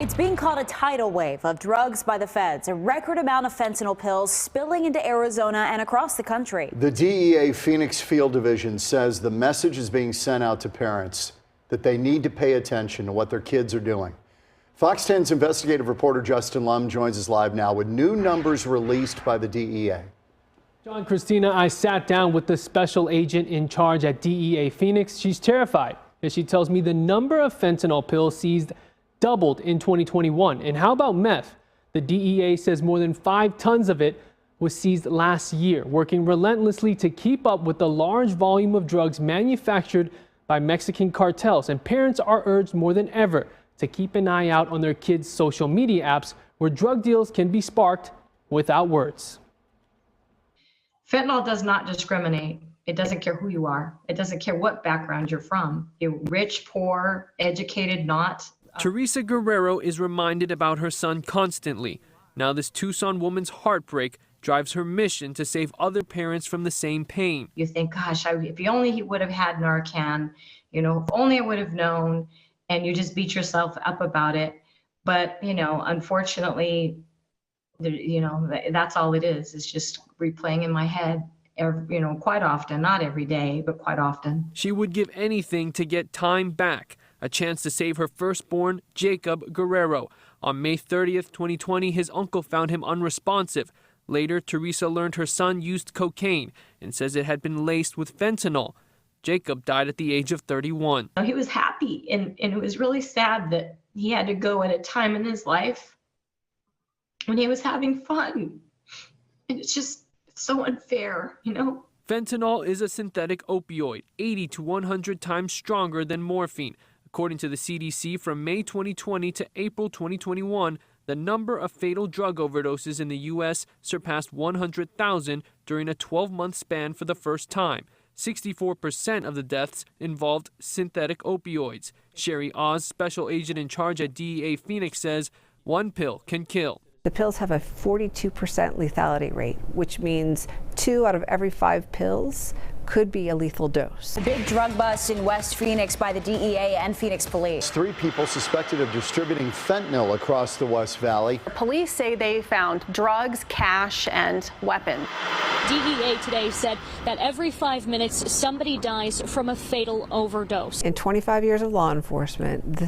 It's being called a tidal wave of drugs by the feds, a record amount of fentanyl pills spilling into Arizona and across the country. The DEA Phoenix Field Division says the message is being sent out to parents that they need to pay attention to what their kids are doing. Fox 10's investigative reporter Justin Lum joins us live now with new numbers released by the DEA. John, Christina, I sat down with the special agent in charge at DEA Phoenix. She's terrified as she tells me the number of fentanyl pills seized doubled in 2021. And how about meth? The DEA says more than 5 tons of it was seized last year, working relentlessly to keep up with the large volume of drugs manufactured by Mexican cartels. And parents are urged more than ever to keep an eye out on their kids' social media apps where drug deals can be sparked without words. Fentanyl does not discriminate. It doesn't care who you are. It doesn't care what background you're from. You're rich, poor, educated, not. Teresa Guerrero is reminded about her son constantly. Now this Tucson woman's heartbreak drives her mission to save other parents from the same pain. You think, gosh, if only he would have had Narcan, if only I would have known, and you just beat yourself up about it. But, unfortunately, that's all it is. It's just replaying in my head, quite often, not every day, but quite often. She would give anything to get time back. A chance to save her firstborn, Jacob Guerrero. On May 30th, 2020, his uncle found him unresponsive. Later, Teresa learned her son used cocaine and says it had been laced with fentanyl. Jacob died at the age of 31. He was happy, and it was really sad that he had to go at a time in his life when he was having fun. And it's just so unfair, Fentanyl is a synthetic opioid, 80 to 100 times stronger than morphine. According to the CDC, from May 2020 to April 2021, the number of fatal drug overdoses in the U.S. surpassed 100,000 during a 12-month span for the first time. 64% of the deaths involved synthetic opioids. Sherry Oz, special agent in charge at DEA Phoenix, says one pill can kill. The pills have a 42% lethality rate, which means 2 out of every 5 pills could be a lethal dose. A big drug bust in West Phoenix by the DEA and Phoenix police. 3 people suspected of distributing fentanyl across the West Valley. Police say they found drugs, cash, and weapons. DEA today said that every 5 minutes somebody dies from a fatal overdose. In 25 years of law enforcement,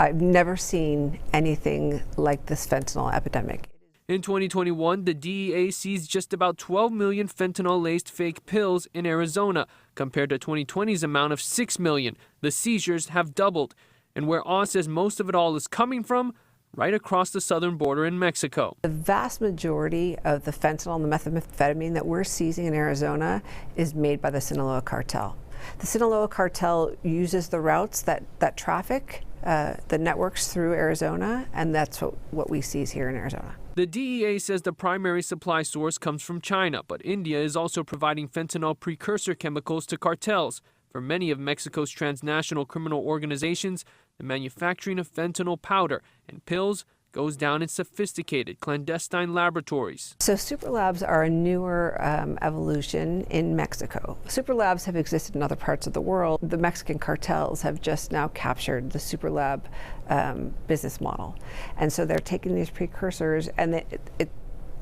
I've never seen anything like this fentanyl epidemic. In 2021, the DEA seized just about 12 million fentanyl-laced fake pills in Arizona, compared to 2020's amount of 6 million. The seizures have doubled. And where Oz says most of it all is coming from, right across the southern border in Mexico. The vast majority of the fentanyl and the methamphetamine that we're seizing in Arizona is made by the Sinaloa cartel. The Sinaloa cartel uses the routes that traffic the networks through Arizona, and that's what we seize here in Arizona. The DEA says the primary supply source comes from China, but India is also providing fentanyl precursor chemicals to cartels. For many of Mexico's transnational criminal organizations, the manufacturing of fentanyl powder and pills goes down in sophisticated clandestine laboratories. So super labs are a newer evolution in Mexico. Super labs have existed in other parts of the world. The Mexican cartels have just now captured the super lab business model. And so they're taking these precursors, and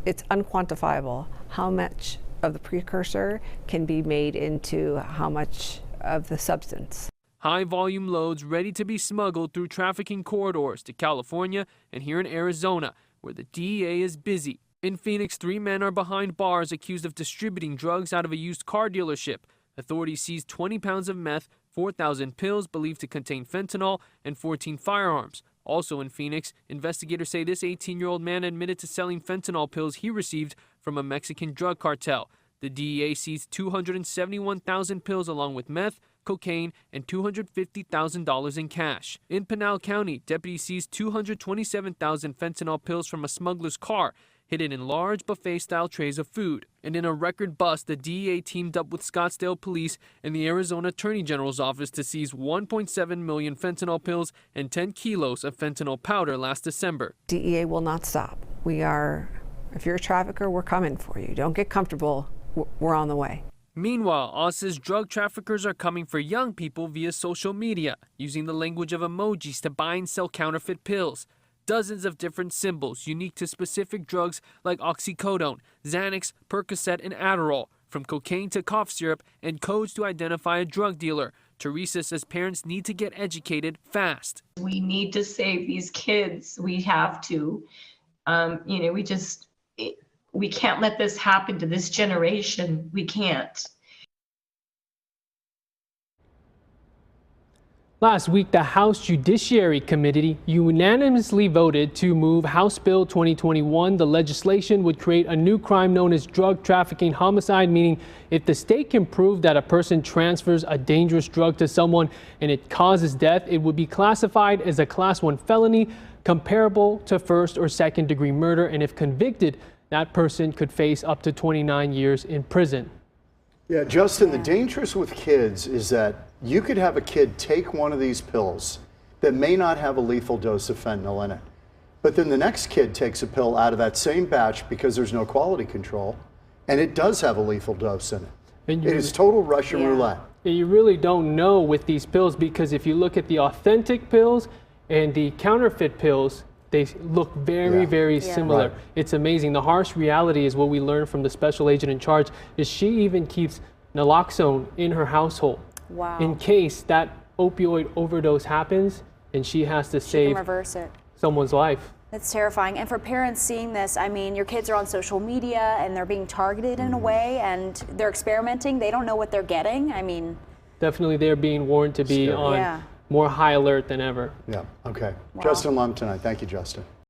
it's unquantifiable how much of the precursor can be made into how much of the substance. High-volume loads ready to be smuggled through trafficking corridors to California and here in Arizona, where the DEA is busy. In Phoenix, 3 men are behind bars accused of distributing drugs out of a used car dealership. Authorities seized 20 pounds of meth, 4,000 pills believed to contain fentanyl, and 14 firearms. Also in Phoenix, investigators say this 18-year-old man admitted to selling fentanyl pills he received from a Mexican drug cartel. The DEA seized 271,000 pills along with meth, cocaine, and $250,000 in cash. In Pinal County, deputies seized 227,000 fentanyl pills from a smuggler's car, hidden in large buffet-style trays of food. And in a record bust, the DEA teamed up with Scottsdale Police and the Arizona Attorney General's office to seize 1.7 million fentanyl pills and 10 kilos of fentanyl powder last December. DEA will not stop. If you're a trafficker, we're coming for you. Don't get comfortable. We're on the way. Meanwhile, Oz says drug traffickers are coming for young people via social media, using the language of emojis to buy and sell counterfeit pills. dozens of different symbols unique to specific drugs like oxycodone, Xanax, Percocet, and Adderall, from cocaine to cough syrup, and codes to identify a drug dealer. Teresa says parents need to get educated fast. We need to save these kids. We have to. We can't let this happen to this generation. We can't. Last week, the House Judiciary Committee unanimously voted to move House Bill 2021. The legislation would create a new crime known as drug trafficking homicide, meaning if the state can prove that a person transfers a dangerous drug to someone and it causes death, it would be classified as a Class 1 felony, comparable to first or second degree murder. And if convicted, that person could face up to 29 years in prison. Yeah, Justin, the dangerous with kids is that you could have a kid take one of these pills that may not have a lethal dose of fentanyl in it, but then the next kid takes a pill out of that same batch because there's no quality control, and it does have a lethal dose in it. It is total Russian roulette. You really don't know with these pills, because if you look at the authentic pills and the counterfeit pills, they look very similar. Right. It's amazing. The harsh reality is what we learned from the special agent in charge is she even keeps naloxone in her household. Wow. In case that opioid overdose happens and she has to save someone's life. That's terrifying. And for parents seeing this, I mean, your kids are on social media and they're being targeted in a way, and they're experimenting. They don't know what they're getting. I mean, definitely they're being warned to be on more high alert than ever. Yeah, okay. Wow. Justin Lum tonight. Thank you, Justin.